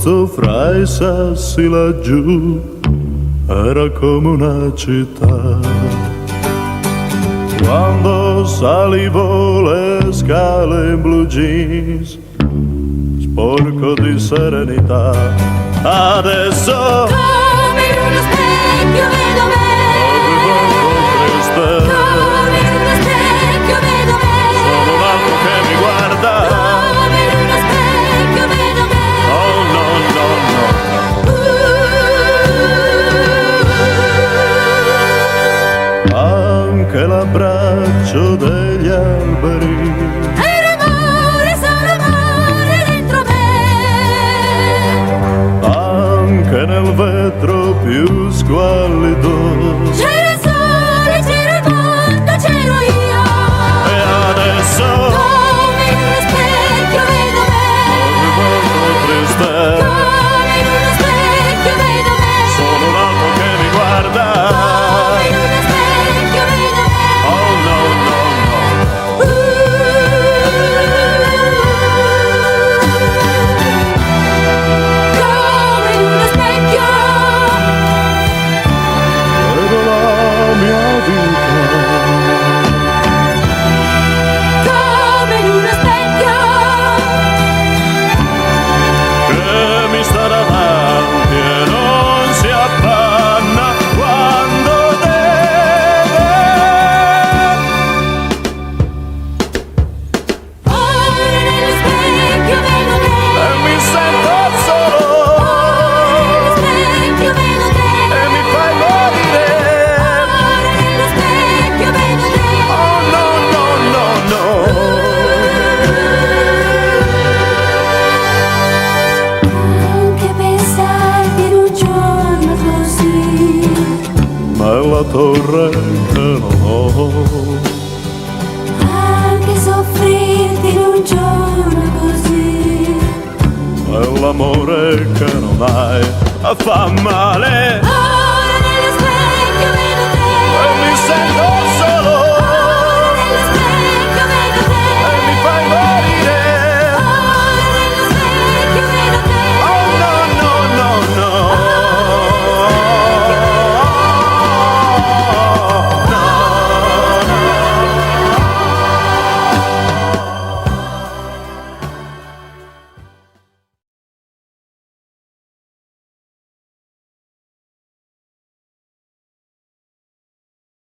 pozzo fra i sassi laggiù era come una città. Quando salivo le scale in blue jeans, sporco di serenità, adesso come in uno specchio vedo me, come in uno specchio vedo me, sono un altro che mi guarda, come in uno specchio vedo me. oh no no no, anche l'abbraccio degli alberi E l'amore, solo amore dentro me, anche nel vetro più squallido, c'era il sole, c'era il mondo, c'ero io, e adesso come in uno specchio vedo me, ogni volta triste, come in uno specchio vedo me, sono un altro che mi guarda, come in uno specchio vedo me. oh no no Come in uno specchio, vedo la mia vita, come in uno specchio, che mi sta davanti e non si appanna quando deve. ora nello specchio vedo E te, mi sento solo nello specchio vedo te, e mi fai morire, ora nello specchio vedo te. oh no no no no, Anche pensarti in un giorno così, nella torre che non ho, anche soffrirti in un giorno così, nell'amore che non hai, fa male, ora nello specchio vedo